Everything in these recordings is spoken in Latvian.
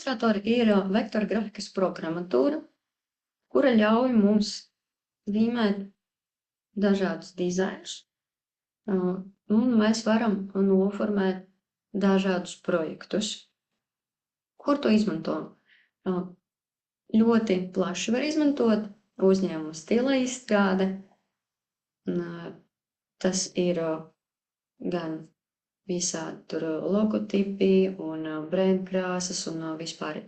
Illustrator ir vektora grafikas programmatūra, kura ļauj mums zīmēt dažādus dizainus, un mēs varam noformēt dažādus projektus. Kur to izmanto? Ļoti plaši var izmantot uzņēmuma stila izstrāde. Tas ir gan visādi tur logotipi un brendkrāsas un vispār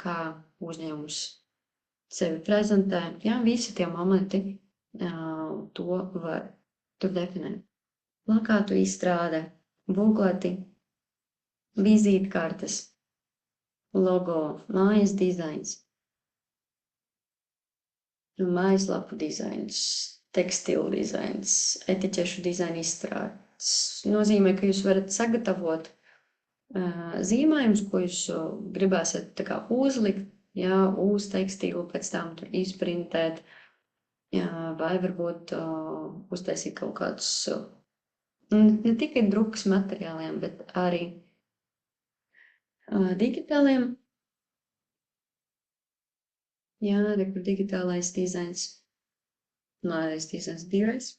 kā uzņēmums sevi prezentē. Jā, visi tie momenti to var tur definēt. Plakātu izstrāde, bukleti, vizītkartes, logo, mājas dizains, mājaslapu dizains, tekstilu dizains, etiķešu dizaina izstrādes. Nozīmē, ka jūs varat sagatavot zīmējumus, ko jūs gribēsiet tā kā uzlikt, jā, uz tekstilu, pēc tam tur izprintēt, jā, vai varbūt uztaisīt kaut kādus ne tikai drukas materiāliem, bet arī digitāliem. Jā, kur digitālais dizains. Mājas dizains divreiz,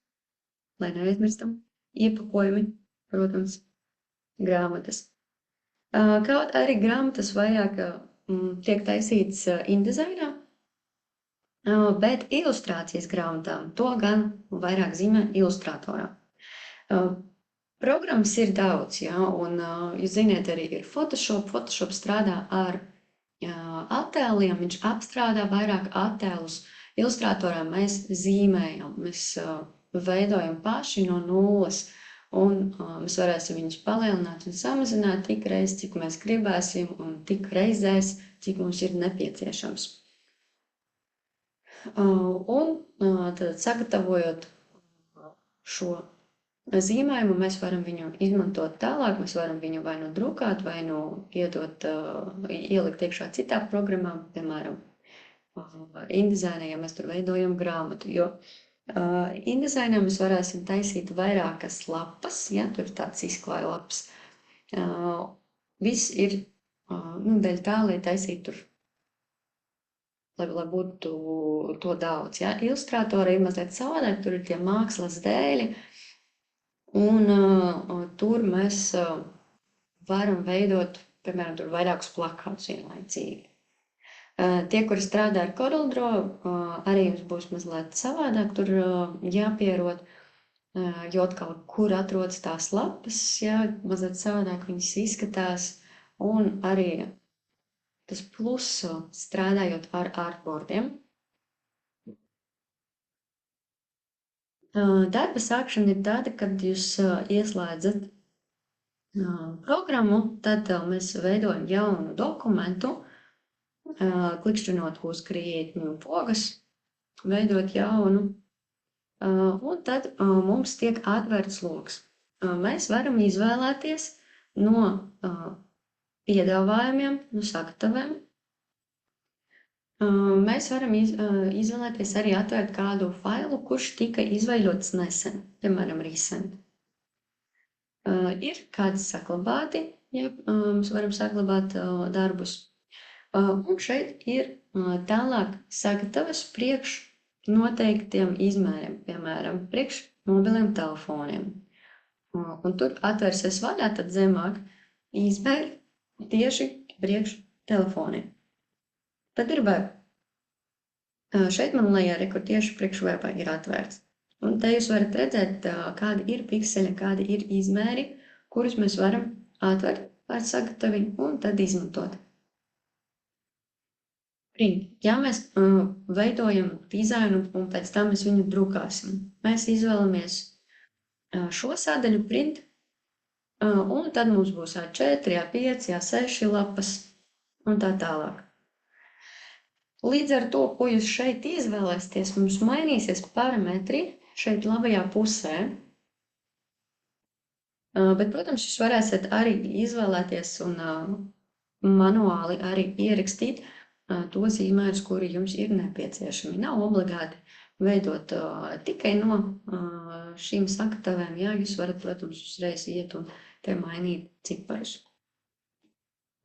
lai neaizmirstam. Iepakojumi, protams, grāmatas. Kaut arī grāmatas vairāk tiek taisītas InDesignā, bet ilustrācijas grāmatām to gan vairāk zīmē Illustratorā. Programmas ir daudz, jā, un jūs ziniet, arī ir Photoshop. Photoshop strādā ar attēliem, viņš apstrādā vairāk attēlus. Illustratorā mēs zīmējam, mēs veidojam paši no nulles, un mēs varēsim viņus palielināt un samazināt tik reiz, cik mēs gribēsim, un tik reizēs, cik mums ir nepieciešams. Un tad sagatavojot šo zīmējumu, mēs varam viņu izmantot tālāk, mēs varam viņu vai nu drukāt, vai nu ielikt iekšā citā programmā, piemēram, InDesignā, ja mēs tur veidojam grāmatu, jo InDesignā mēs varēsim taisīt vairākas lapas, ja, tur ir tāds izklāja lapas. Viss ir dēļ tā, lai taisītu tur, lai būtu to daudz, ja. Illustratora ir mazliet savādāk, tur ir tie mākslas dēļi, un tur mēs varam veidot, piemēram, tur vairākus plakātus vienlaicīgi. Tie, kuri strādā ar CorelDRAW, arī jums būs mazliet savādāk tur jāpierod, jo atkal, kur atrodas tās lapas, jā, mazliet savādāk viņas izskatās, un arī tas pluss strādājot ar artboardiem. Darba sākšana ir tāda, kad jūs ieslēdzat programmu, tad mēs veidojam jaunu dokumentu, klikšķinot uz Create New pogas, veidot jaunu, un tad mums tiek atvērts loks. Mēs varam izvēlēties no piedāvājumiem, no sagataviem. Mēs varam izvēlēties arī atvērt kādu failu, kurš tika izveidots nesen, piemēram, recent. Ir kādi saglabāti, ja mēs varam saglabāt darbus. Un šeit ir tālāk sagatavas priekš noteiktiem izmēriem, piemēram, priekš mobiliem telefoniem. Un tur atvērsies vaļā, tad zemāk izmēri tieši priekš telefoniem. Tad ir web. Šeit man lejā rekur tieši priekš webā ir atvērts. Un te jūs varat redzēt, kādi ir pikseļi, kādi ir izmēri, kurus mēs varam atvērt ar sagatavi un tad izmantot. Ja mēs veidojam dizainu un pēc tam mēs viņu drukāsim, mēs izvēlamies šo sadaļu print, un tad mums būs A4, A5, A6 lapas un tā tālāk. Līdz ar to, ko jūs šeit izvēlēsieties, mums mainīsies parametri šeit labajā pusē. Bet, protams, jūs varēsiet arī izvēlēties un manuāli arī ierakstīt tos izmērus, kuri jums ir nepieciešami. Nav obligāti veidot tikai no šīm sakatavēm. Jā, jūs varat, protams, uzreiz iet un te mainīt ciparus.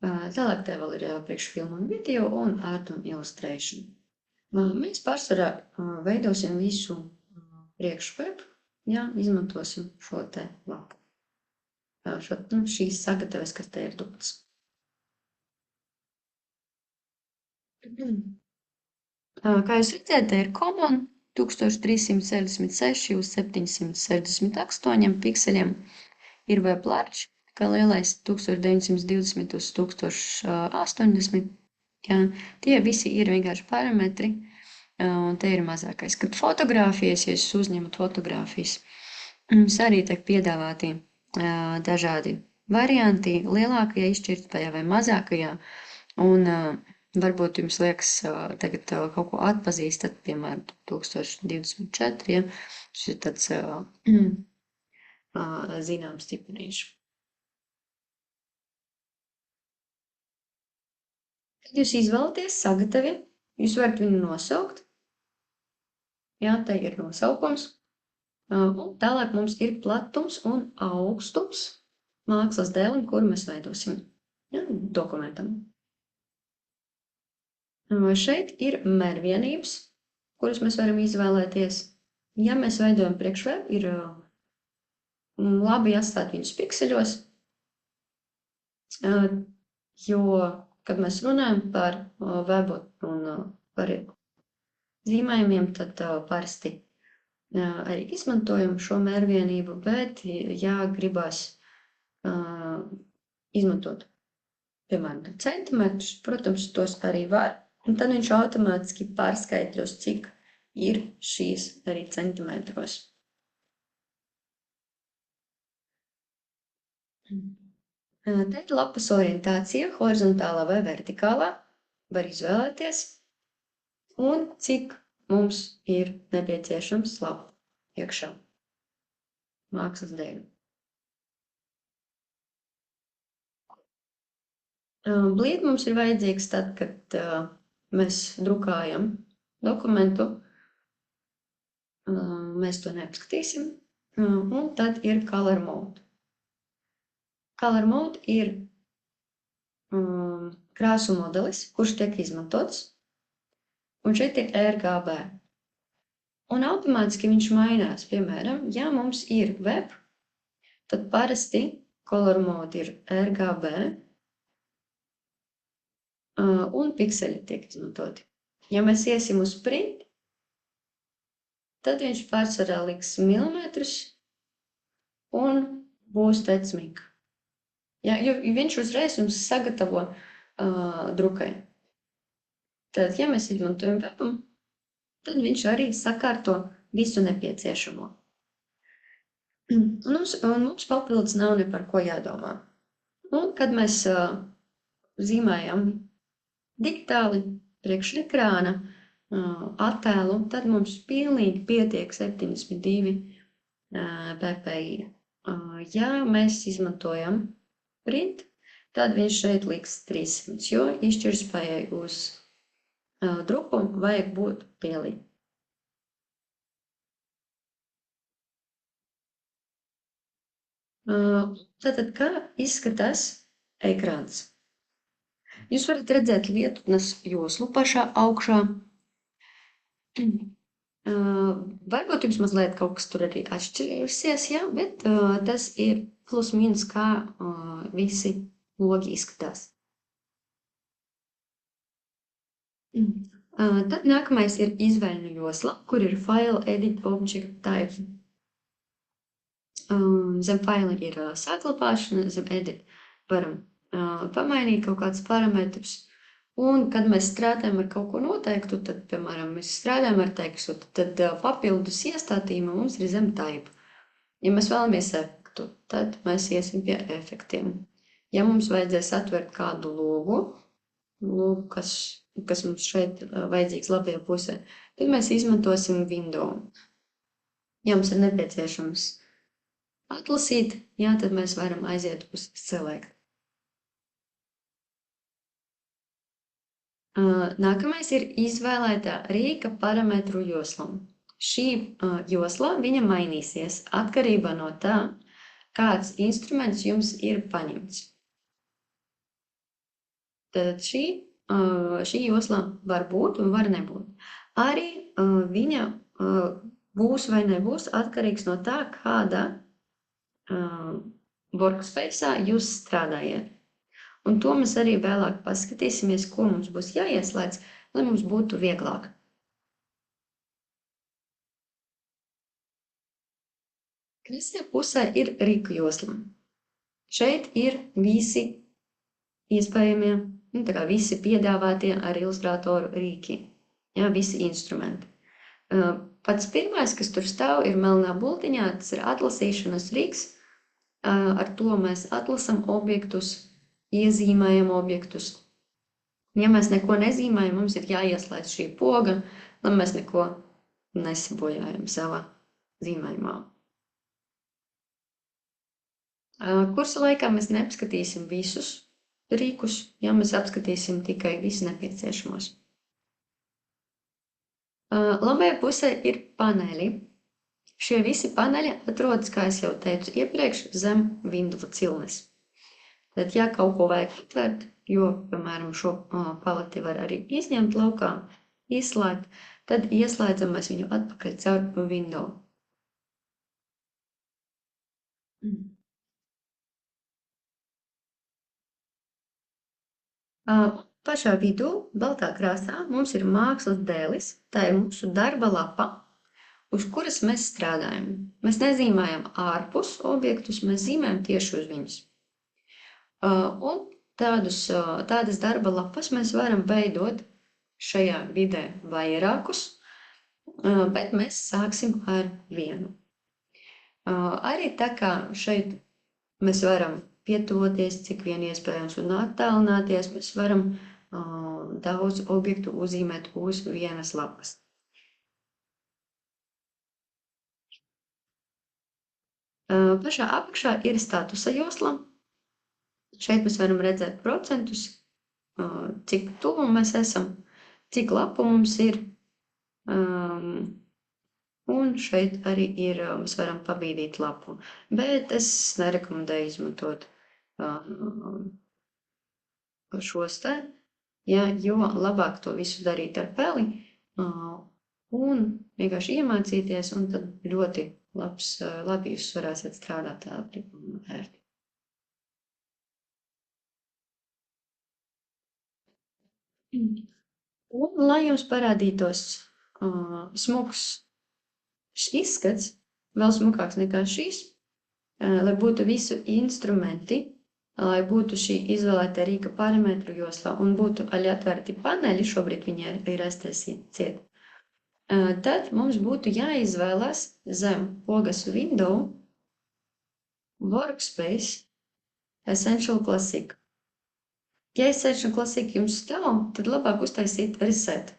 Tālāk te vēl ir priekšfilma un video un art un illustration. Mēs pārsvarā veidosim visu priekšweb, ja izmantosim šo te lapu. Šīs sagatavas, kas te ir dotas. Kā jūs redzat, te ir Common 1366 uz 768 pikseļiem. Ir Web Large, kā lielais 1920 uz 1080. Jā, tie visi ir vienkārši parametri, un te ir mazākais. Kad fotogrāfijas, ja jūs uzņemat fotogrāfijas, mums arī tiek piedāvāti dažādi varianti lielākajā izšķirtspējā vai mazākajā, un varbūt jums liekas tagad kaut ko atpazīstat, piemēram, 1024, ja? Šis ir tāds zināms ciparīši. Kad jūs izvēlaties sagatavi, jūs varat viņu nosaukt. Jā, te ir nosaukums. Un tālāk mums ir platums un augstums mākslas dēlim, kuru mēs veidosim dokumentam. Šeit ir mērvienības, kuras mēs varam izvēlēties. Ja mēs veidojam priekšweb, ir labi atstāt viņus pikseļos, jo, kad mēs runājam par webu un par zīmējumiem, tad parasti arī izmantojam šo mērvienību, bet, ja gribas izmantot, piemēram, centimetrus, protams, tos arī var. Un tad viņš automātiski pārskaitļos, cik ir šīs arī centimetros. Te ir lapas orientācija, horizontālā vai vertikālā, var izvēlēties, un cik mums ir nepieciešams lapu iekšā mākslas dēļ. Blīd mums ir vajadzīgs tad, kad mēs drukājam dokumentu, mēs to neapskatīsim, un tad ir color mode. Color mode ir krāsu modelis, kurš tiek izmantots, un šeit ir RGB. Un automātiski viņš mainās, piemēram, ja mums ir web, tad parasti color mode ir RGB, un pikseļi tiek izmantoti. Ja mēs iesim uz print, tad viņš pārsvarā liks milimetrus un būs tecmīgi. Ja, jo viņš uzreiz jums sagatavo drukai. Tad, ja mēs izmantojam webam, tad viņš arī sakārto visu nepieciešamo. Un mums papildus nav ne par ko jādomā. Un, kad mēs zīmējam digitāli priekš ekrāna attēlu, tad mums pilnīgi pietiek 72 ppi. Ja mēs izmantojam print, tad viņš šeit liks 300, jo izšķirtspējai uz drupu vajag būt pielī. Tātad, kā izskatās ekrāns? Jūs varat redzēt lietotnes joslu pašā augšā. Varbūt jums mazliet kaut kas tur arī atšķirsies, ja? Bet tas ir plus mīnus, kā visi logi izskatās. Tad nākamais ir izvēļņu josla, kur ir File, Edit, Object, Type. Zem faila ir saglabāšana, zem edit varam pamainīt kaut kādus parametrus. Un, kad mēs strādājam ar kaut ko noteiktu, tad, piemēram, mēs strādājam ar tekstu, tad papildus iestādījuma mums ir zem type. Ja mēs vēlamies efektu, tad mēs iesim pie efektiem. Ja mums vajadzēs atvērt kādu logu, kas mums šeit vajadzīgs labajā pusē, tad mēs izmantosim window. Ja mums ir nepieciešams atlasīt, jā, tad mēs varam aiziet uz select. Nākamais ir izvēlētā rīka parametru joslam. Šī josla, viņa mainīsies atkarībā no tā, kāds instruments jums ir paņemts. Tad šī josla var būt un var nebūt. Arī viņa būs vai nebūs atkarīgs no tā, kāda workspace jūs strādājat. Un to mēs arī vēlāk paskatīsimies, ko mums būs jāieslēdz, lai mums būtu vieglāk. Kreisajā pusē ir rīku josla. Šeit ir visi iespējamie, tā kā visi piedāvātie ar ilustrātoru rīki, jā, visi instrumenti. Pats pirmais, kas tur stāv, ir melnā bultiņā, tas ir atlasīšanas rīks. Ar to mēs atlasam objektus, iezīmējam objektus. Ja mēs neko nezīmējam, mums ir jāieslēdz šī poga, lai mēs neko nesabojājam savā zīmējumā. Kursa laikā mēs neapskatīsim visus rīkus, ja mēs apskatīsim tikai visus nepieciešamos. Labajā pusē ir paneļi. Šie visi paneļi atrodas, kā es jau teicu iepriekš, zem Windows cilnes. Tad, ja kaut ko vajag atvērt, jo, piemēram, šo paleti var arī izņemt laukā, izslēgt, tad ieslēdzam mēs viņu atpakaļ caur Windows. Pašā vidū, baltā krāsā, mums ir mākslas dēlis, tā ir mūsu darba lapa, uz kuras mēs strādājam. Mēs nezīmējam ārpus objektus, mēs zīmējam tieši uz viņus. Un tādas darba lapas mēs varam veidot šajā vidē vairākus, bet mēs sāksim ar vienu. Arī tā kā šeit mēs varam pietuvoties, cik vien iespējams, un attālināties, mēs varam daudz objektu uzzīmēt uz vienas lapas. Pašā apakšā ir statusa josla. Šeit mēs varam redzēt procentus, cik tuvu mēs esam, cik lapu mums ir. Un šeit arī ir, mēs varam pabīdīt lapu, bet es nerekomendēju izmantot šos te, ja, jo labāk to visu darīt ar peli un vienkārši iemācīties, un tad ļoti labi jūs varēsiet strādāt ātri un ērti. Un, lai jums parādītos smuks izskats, vēl smukāks nekā šīs, lai būtu visu instrumenti, lai būtu šī izvēlētā rīka parametru joslā un būtu arī atvērti paneļi, šobrīd viņi ir aiztaisīti, tad mums būtu jāizvēlas zem pogas Window, Workspace, Essential Classic. Ja Essential Classic jums stāv, tad labāk uztaisīt Reset,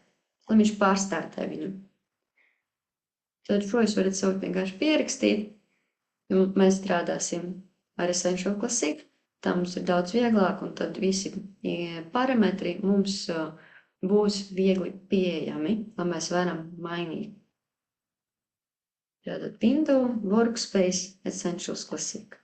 lai viņš pārstartē viņu. Tad šo jūs varat saukt vienkārši pierakstīt, un mēs strādāsim ar Essential Classic. Tā mums ir daudz vieglāk, un tad visi parametri mums būs viegli pieejami, lai mēs varam mainīt. Tātad Window, Workspace, Essentials Classic.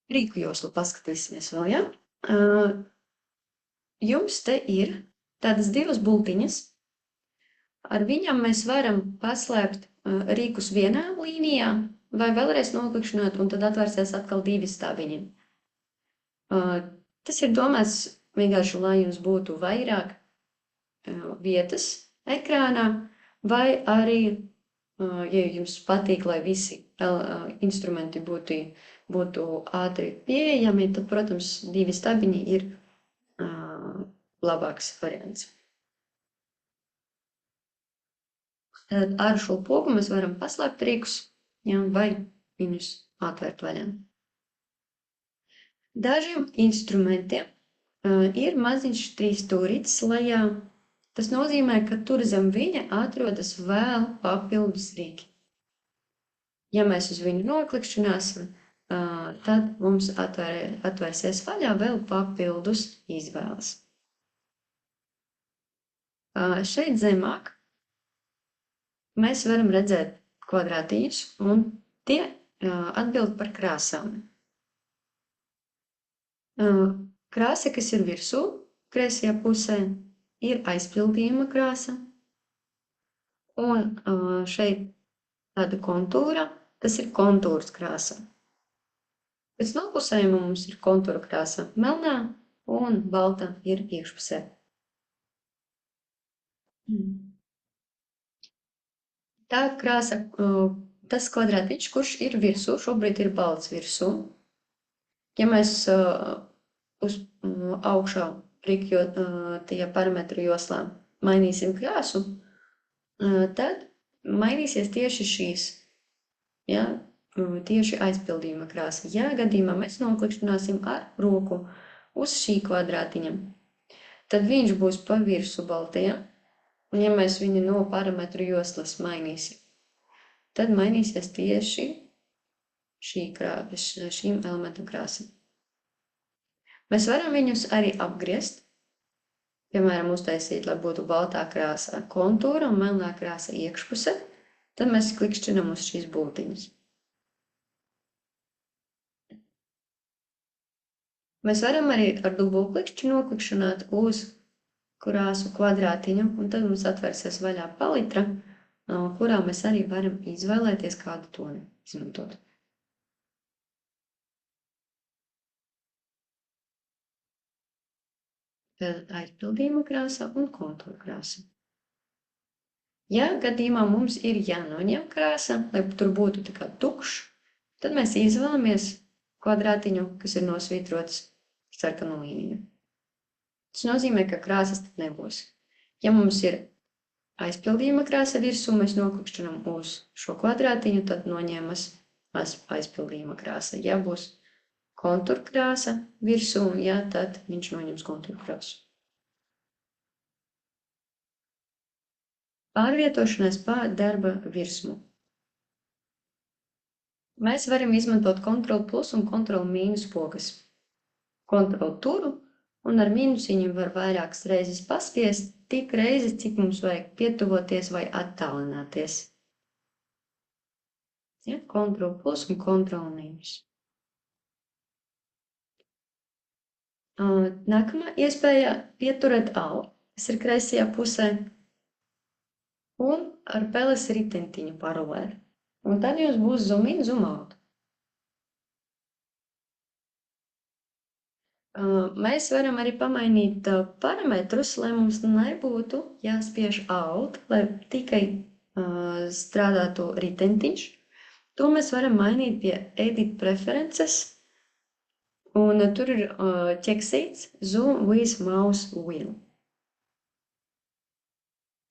Rīku joslu paskatīsimies vēl, ja? Jums te ir tādas divas bultiņas. Ar viņām mēs varam paslēpt rīkus vienā līnijā vai vēlreiz noklikšķināt, un tad atvērsies atkal divi stabiņi. Tas ir domāts vienkārši, lai jums būtu vairāk vietas ekrānā, vai arī, ja jums patīk, lai visi instrumenti būtu ātri pieejami, tad, protams, divi stabiņi ir labāks variants. Ar šo pogu mēs varam paslēpt rīkus, ja, vai viņus atvērt vaļā. Dažiem instrumentiem Ir maziņš 3 stūrītis lejā. Tas nozīmē, ka tur zem viņa atrodas vēl papildus rīki. Ja mēs uz viņu noklikšķināsim, tad mums atvērsies vaļā vēl papildus izvēles. Šeit zemāk mēs varam redzēt kvadrātiņus, un tie atbild par krāsām. Krāsa, kas ir virsū, kreisajā pusē, ir aizpildījuma krāsa, un šeit tāda kontūra, tas ir kontūras krāsa. Pēc nopusējuma mums ir kontūra krāsa melnā, un balta ir iekšpusē. Tā krāsa, tas kvadrātiņš, kurš ir virsū, šobrīd ir balts virsū. Ja mēs uz augšā rīkjotajā parametru joslā mainīsim krāsu, tad mainīsies tieši šīs, ja, tieši aizpildījuma krāsa. Ja gadījumā mēs noklikšķināsim ar roku uz šī kvadrātiņa, tad viņš būs pa virsu baltajam, un ja mēs viņu no parametru joslas mainīsim, tad mainīsies tieši šīm elementu krāsam. Mēs varam viņus arī apgriezt, piemēram, uztaisīt, lai būtu baltā krāsa kontūra un melnā krāsa iekšpuse, tad mēs klikšķinam uz šīs būtiņas. Mēs varam arī ar dubultklikšķi noklikšķināt uz krāsu kvadrātiņu, un tad mums atvērsies vaļā palitra, kurā mēs arī varam izvēlēties kādu toni izmantot. Tad aizpildījuma krāsa un kontūra krāsa. Ja gadījumā mums ir jānoņem krāsa, lai tur būtu tā kā tukšs, tad mēs izvēlamies kvadrātiņu, kas ir nosvītrots sarkanu līniju. Tas nozīmē, ka krāsas tad nebūs. Ja mums ir aizpildījuma krāsa virsū, mēs noklikšķinam uz šo kvadrātiņu, tad noņemas aizpildījuma krāsa. Ja būs kontūra krāsa virsū, ja, tad viņš noņems kontūra krāsu. Pārvietošanās pa darba virsmu. Mēs varam izmantot Ctrl+ un Ctrl- pogas. Ctrl turu, un ar mīnusiņu var vairākas reizes paspiest, tik reizes, cik mums vajag pietuvoties vai attālināties. Ja, Ctrl+ un Ctrl-. Nākamā iespēja pieturēt Alt, kas ir kreisajā pusē, un ar peles ritentiņu paralēli. Un tad jums būs zoom in, zoom out. Mēs varam arī pamainīt parametrus, lai mums nebūtu jāspiež Alt, lai tikai strādātu ritentiņš. To mēs varam mainīt pie Edit Preferences, un tur ir ķeksīts Zoom with Mouse Wheel.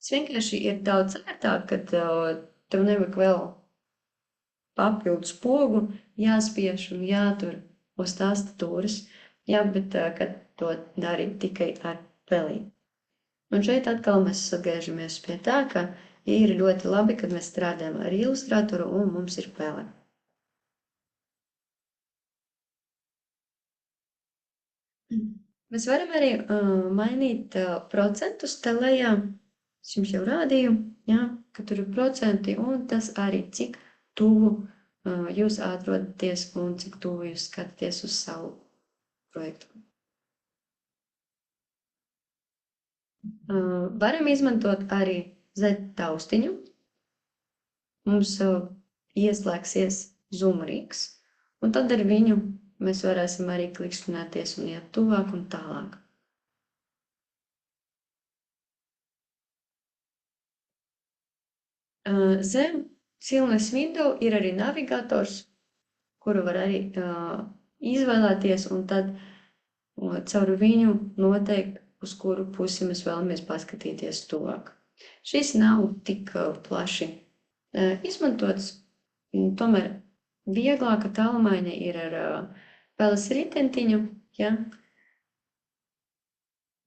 Tas vienkārši ir daudz ērtāk, kad tev nevajag vēl papildus pogu jāspiež un jātur uz tastatūras, jā, bet kad to darīt tikai ar pelīti. Un šeit atkal mēs atgriežamies pie tā, ka ir ļoti labi, kad mēs strādājam ar ilustratoru un mums ir pele. Mēs varam arī mainīt procentus te lejā. Es jums jau rādīju, jā, ka tur ir procenti, un tas arī cik tuvu jūs atrodaties un cik tuvu jūs skatāties uz savu projektu. Varam izmantot arī Z taustiņu. Mums ieslēgsies zoom rīks, un tad ar viņu mēs varēsim arī klikšķināties un iet tuvāk un tālāk. Zem Cilnes window ir arī navigators, kuru var arī izvēlēties, un tad caur viņu noteikt, uz kuru pusi mēs vēlamies paskatīties tuvāk. Šis nav tik plaši izmantots, tomēr vieglāka tālmaiņa ir ar peles ritentiņu, ja?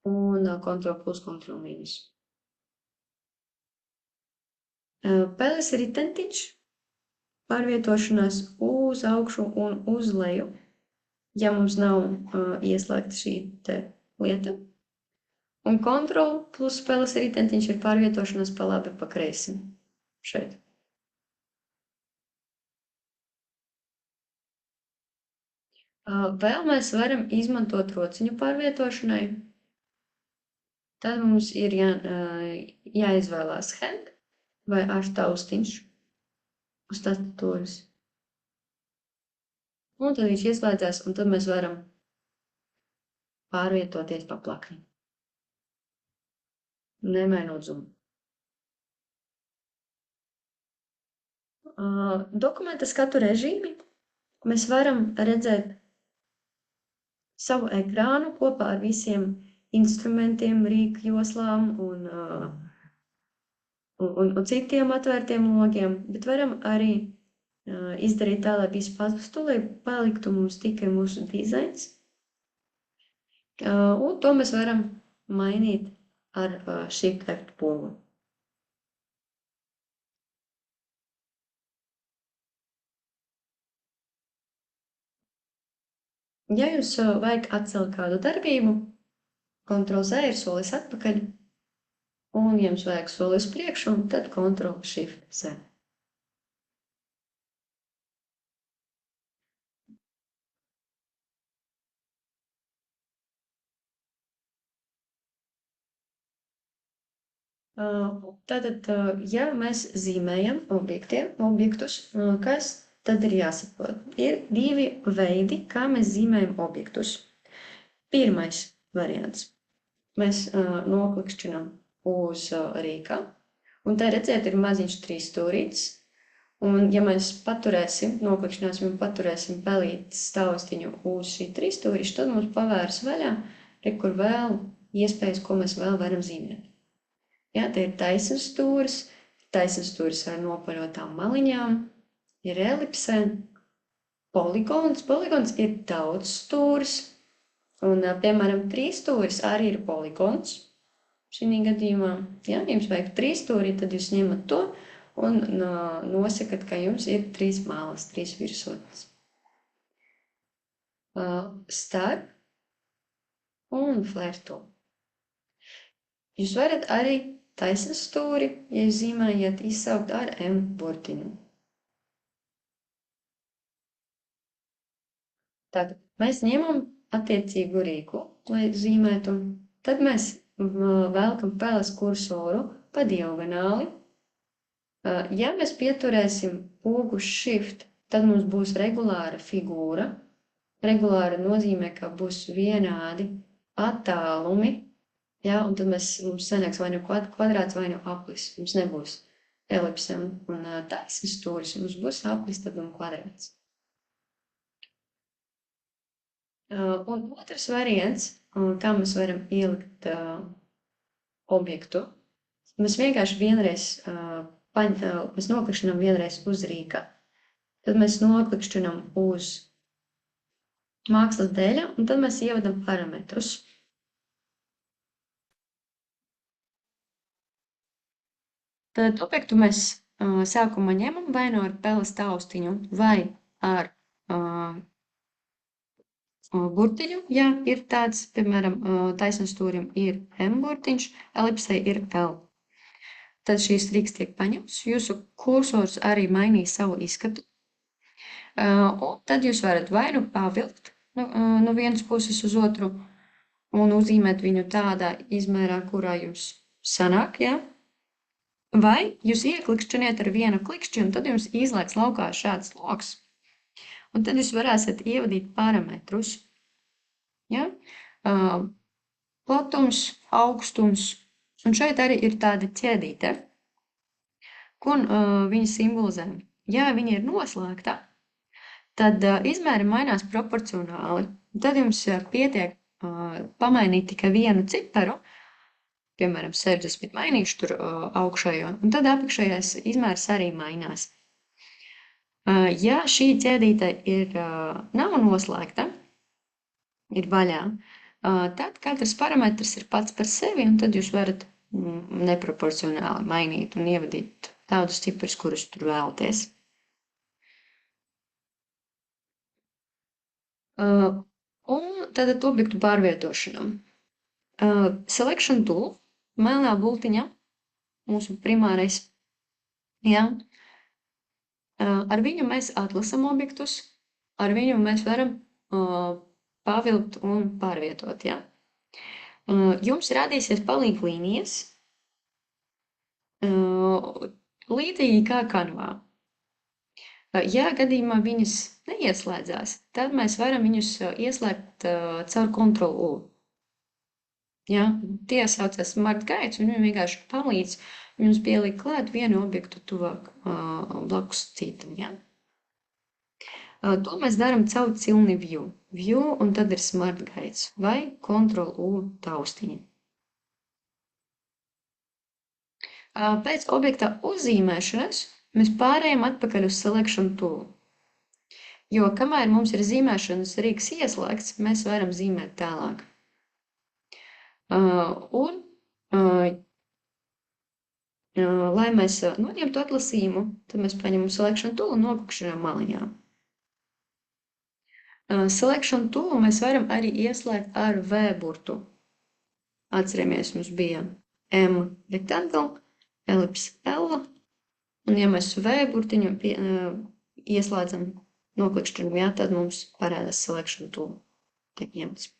un Ctrl plus, Ctrl mīnus. Peles ritentiņš, pārvietošanās uz augšu un uz leju, ja mums nav ieslēgta šī te lieta. Un Ctrl plus peles ritentiņš ir pārvietošanās pa labi, pa kreisi. Šeit. Vēl mēs varam izmantot rociņu pārvietošanai. Tad mums ir jāizvēlās hand vai ar taustiņš uz tastatūras. Un tad viņš ieslēdzās, un tad mēs varam pārvietoties pa plakni. Nemainot zumu. Dokumenta skatu režīmi mēs varam redzēt savu ekrānu kopā ar visiem instrumentiem, rīku joslām un citiem atvērtiem logiem, bet varam arī izdarīt tā, lai visu pazustu, lai paliktu mums tikai mūsu dizains. Un to mēs varam mainīt ar Shift F pogu. Ja jums vajag atcelt kādu darbību, Ctrl-Z ir solis atpakaļ, un ja jums vajag soli uz priekšu, tad Ctrl-Shift-Z. Tātad, ja mēs zīmējam objektus, kas tad ir jāsaprot? Ir divi veidi, kā mēs zīmējam objektus. Pirmais variants. Mēs noklikšķinam uz rīka, un tā redziet, ir maziņš trīsstūrītis, un ja mēs noklikšķināsim un paturēsim pelītes taustiņu uz šī trīsstūriša, tad mums pavērs vaļā, kur vēl iespējas, ko mēs vēl varam zīmēt. Jā, te ir taisns stūris ar nopaļotām maliņām, ir elipse, poligons. Poligons ir daudz stūris, un, piemēram, trīsstūris arī ir poligons šī gadījumā. Ja jums vajag trīsstūri, tad jūs ņemat to un nosakat, ka jums ir trīs malas, trīs virsotnes. Starp un flare tool. Jūs varat arī taisnu stūri, ja jūs zīmējat, izsaukt ar M burtiņu. Tātad mēs ņemam attiecīgu rīku, lai zīmētu, tad mēs velkam peles kursoru pa diagonāli. Ja mēs pieturēsim pogu Shift, tad mums būs regulāra figūra. Regulāra nozīmē, ka būs vienādi attālumi. Ja, un tad mums sanāks vai nu kvadrāts, vai nu aplis. Mums nebūs elipse un taisns stūris. Mums būs aplis, tad un kvadrāts. Un otrs variants, kā mēs varam ielikt objektu, mēs vienkārši mēs noklikšķinām vienreiz uz rīka. Tad mēs noklikšķinām uz mākslas dēļa, un tad mēs ievadam parametrus. Tad objektu mēs sākumā ņemam vai no ar peles taustiņu, vai ar burtiņu, ja ir tāds, piemēram, taisnstūrim ir M burtiņš, elipsei ir L. Tad šīs rīks tiek paņemts, jūsu kursors arī mainīs savu izskatu. Un tad jūs varat vai nu pavilkt no vienas puses uz otru un uzzīmēt viņu tādā izmērā, kurā jums sanāk, ja? Vai jūs ieklikšķiniet ar vienu klikšķi, un tad jums izlaiks laukā šāds loks. Un tad jūs varēsiet ievadīt parametrus. Ja? Platums, augstums, un šeit arī ir tāda ķēdīte, ko viņa simbolizē. Ja viņa ir noslēgta, tad izmēri mainās proporcionāli. Tad jums pietiek pamainīt tikai vienu ciparu, piemēram, 60 mainīšu tur augšējo, un tad apakšējais izmērs arī mainās. Ja šī ķēdīte nav noslēgta, ir vaļā, Tad katrs parametrs ir pats par sevi, un tad jūs varat neproporcionāli mainīt un ievadīt tādus ciprus, kurus tur vēlaties. Un tad objektu pārvietošana. Selection tool, melnā bultiņa, mūsu primārais, jā. Ar viņu mēs atlasam objektus, ar viņu mēs varam pavilkt un pārvietot, jā. Jums rādīsies palīglīnijas, līdzīgi kā kanvā. Ja gadījumā viņas neieslēdzās, tad mēs varam viņus ieslēgt caur Ctrl+U. Ja? Tie saucas Smart Guides, un viņi vienkārši palīdz jums pielikt klāt vienu objektu tuvāk blakus citam. Ja? To mēs darām caur cilni View. View, un tad ir Smart Guides vai Ctrl+U taustiņa. Pēc objekta uzzīmēšanas mēs pārējām atpakaļ uz Selection Tool. Jo kamēr mums ir zīmēšanas rīks ieslēgts, mēs varam zīmēt tālāk. Lai mēs noņemtu atlasījumu, tad mēs paņemam Selection Tool un noklikšķinām maliņā. Selection Tool mēs varam arī ieslēgt ar V burtu. Atceramies, mums bija M rectangle, elipse L, un ja mēs V burtiņu ieslēdzam noklikšķinām, jā, tad mums parādās Selection Tool. Tiek ņemts.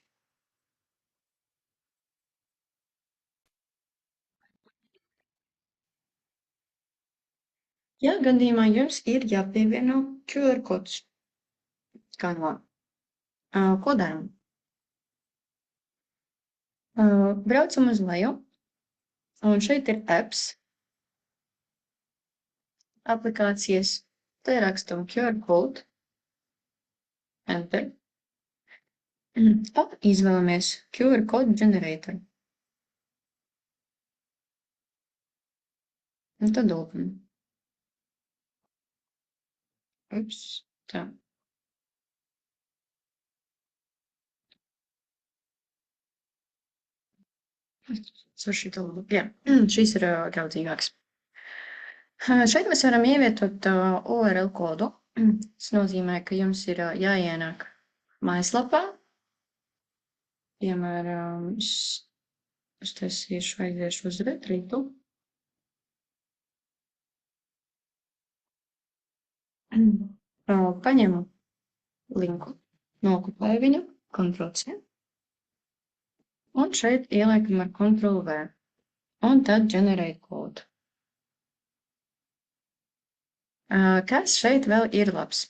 Ja gadījumā jums ir jāpievieno QR kods kanvā, ko darām? Braucam uz leju, un šeit ir apps, aplikācijas, te rakstam QR code, enter, un izvēlamies QR code generator. Un tad open. Ups, tā. Jā, šis ir draudzīgāks. Šeit mēs varam ievietot URL kodu. Tas nozīmē, ka jums ir jāienāk mājaslapā. Piemēram, es taisīšu, aiziešu uz retrītu. Paņemu linku, nokopēju viņu, Ctrl+C. Un šeit ieliekam ar Ctrl+V. Un tad generate code. Kas šeit vēl ir labs?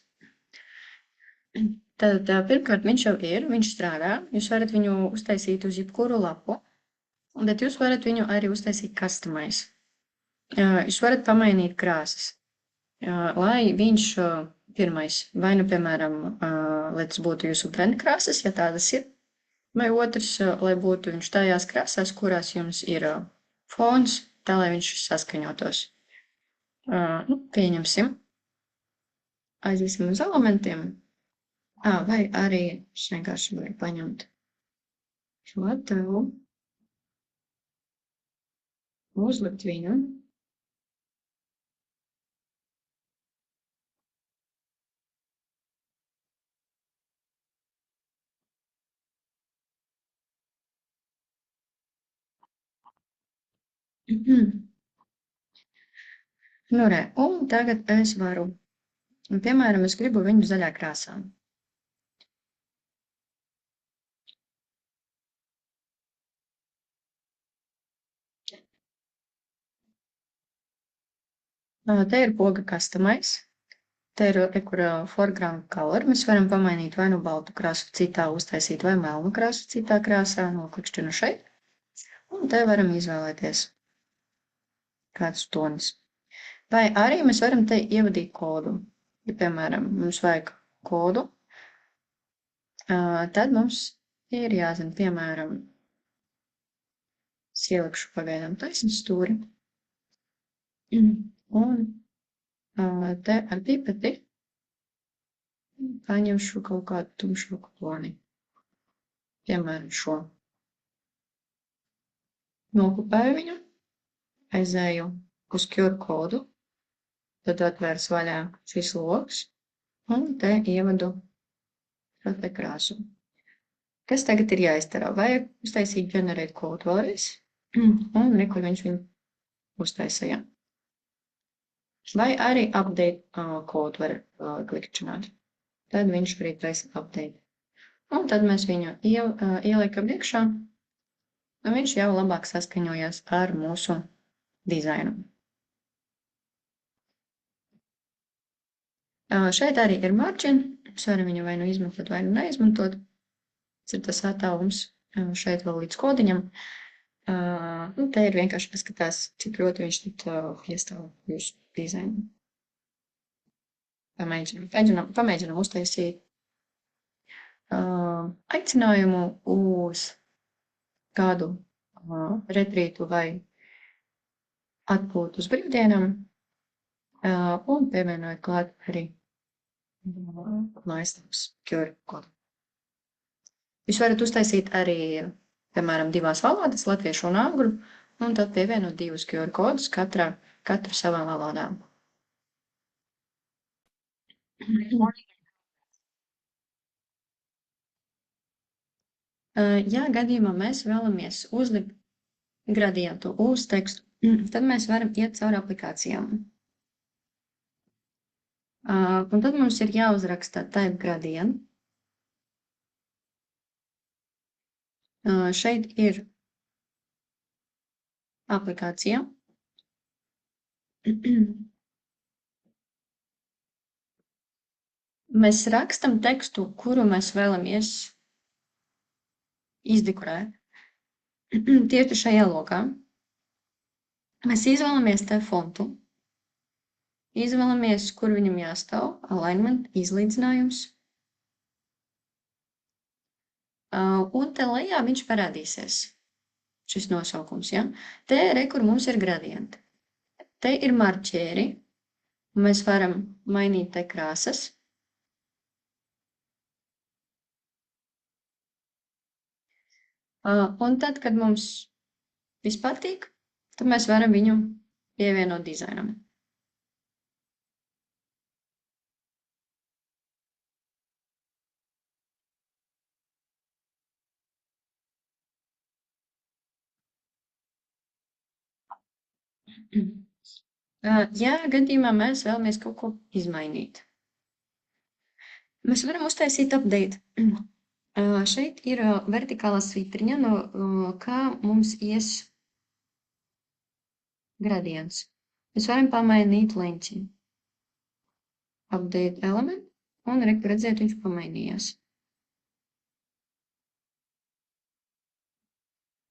Tad pirmkārt viņš jau ir, viņš strādā. Jūs varat viņu uztaisīt uz jebkuru lapu, bet jūs varat viņu arī uztaisīt customize. Jūs varat pamainīt krāsas, lai viņš pirmais, vai nu, piemēram, lai tas būtu jūsu brenda krāsas, ja tādas ir, vai otrs, lai būtu viņš tajās krāsās, kurās jums ir fons, tā lai viņš saskaņotos. Nu, pieņemsim. Aiziesim uz elementiem. Vai arī es vienkārši varu paņemt šo attēlu, uzlikt viņu. Nu, re, un tagad es varu, piemēram, es gribu viņu zaļā krāsā. Te ir poga customize. Te ir foreground color. Mēs varam pamainīt vai nu baltu krāsu citā, uztaisīt vai melnu krāsu citā krāsā, noklikšķinu šeit. Un te varam izvēlēties kādus tonus. Vai arī mēs varam te ievadīt kodu. Ja, piemēram, mums vajag kodu, tad mums ir jāzina, piemēram, es ielikšu pagaidām taisnu stūri. Un te ar pipeti paņemšu kaut kādu tumšāku toni. piemēram, šo. Nokopēju viņu, aizēju uz QR kodu, tad atvērs vaļā šis loks un te ievadu šo te krāsu. Kas tagad ir jāizdara? Vajag uztaisīt generate code vēlreiz, un re, kur viņš viņu uztaisīja. Vai arī update code var klikšķināt. Tad viņš arī taisa update. Un tad mēs viņu ieliekam iekšā, un viņš jau labāk saskaņojās ar mūsu dizainu. Šeit arī ir margin. Mēs varam viņu vai nu izmantot, vai nu neizmantot. Tas ir tas attālums šeit vēl līdz kodiņam. Nu, te ir vienkārši paskatās, cik ļoti viņš tad iestāv jūsu dizainu. Pamēģinam uztaisīt aicinājumu uz kādu retrītu vai atpūtu uz brīvdienām un pievienojot klāt arī mājaslapas QR kodu. Jūs varat uztaisīt arī, piemēram, 2 valodas, latviešu un angļu, un tad pievienot 2 QR kodus katru savā valodā. Ja gadījumā mēs vēlamies uzlikt gradientu uz tekstu, tad mēs varam iet cauri aplikācijām. Un tad mums ir jāuzraksta type gradient. Šeit ir aplikācija. Mēs rakstam tekstu, kuru mēs vēlamies izdekorēt. Tieši šajā lokā. Mēs izvēlamies te fontu. Izvēlamies, kur viņam jāstāv, alignment, izlīdzinājums. Un te lejā viņš parādīsies. Šis nosaukums, ja? Te re, kur mums ir gradienti. Te ir marķēri. Mēs varam mainīt te krāsas. Un tad, kad mums viss patīk, tad mēs varam viņu pievienot dizainam. Ja gadījumā mēs vēlamies kaut ko izmainīt, mēs varam uztaisīt update. Šeit ir vertikālā svitriņa, no kā mums ies gradients. Mēs varam pamainīt leņķi. Update element, un redzēt, viņš pamainījās.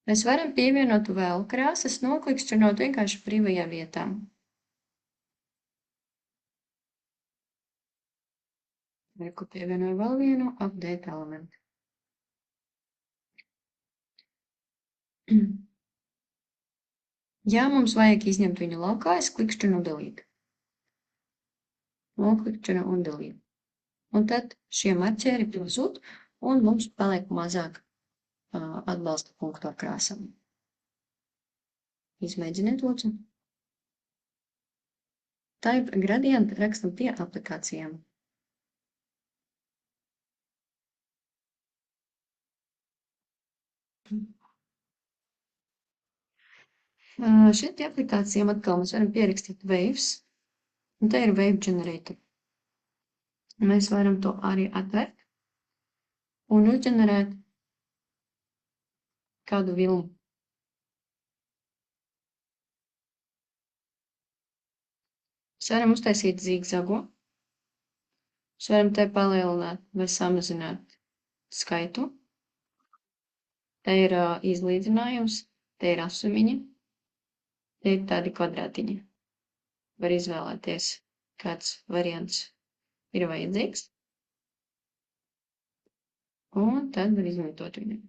Mēs varam pievienot vēl krāsas, noklikšķinot vienkārši brīvajā vietā. Reku pievienoju vēl vienu update elementu. Ja mums vajag izņemt viņu laukā, es klikšķinu delete. Noklikšķinu un delete. Un tad šie marķēri pazūd, un mums paliek mazāk atbalsta punktu ar krāsām. Izmēģiniet, lūdzu. Type gradient rakstam pie aplikācijām. Šeit pie aplikācijām atkal mēs varam pierakstīt waves, un te ir wave generator. Mēs varam to arī atvērt un uzģenerēt kādu vilnu. Mēs varam uztaisīt zigzagu. Mēs varam te palielināt vai samazināt skaitu. Te ir izlīdzinājums, te ir asumiņi, te ir tādi kvadrātiņi. Var izvēlēties, kāds variants ir vajadzīgs. Un tad var izmantot viņu.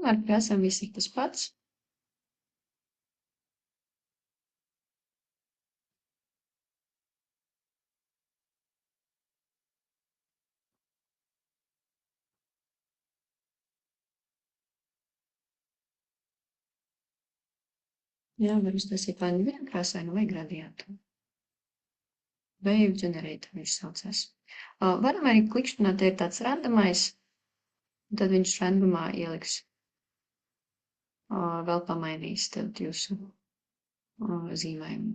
Ar krāsām viss ir tas pats. Jā, var uztaisīt vai nu vienkrāsainu vai gradientu. Wave generator viņš saucās. Varam arī klikšķināt, ja ir tāds randomais, tad viņš randomā ieliks, vēl pamainīs tad jūsu zīmējumu.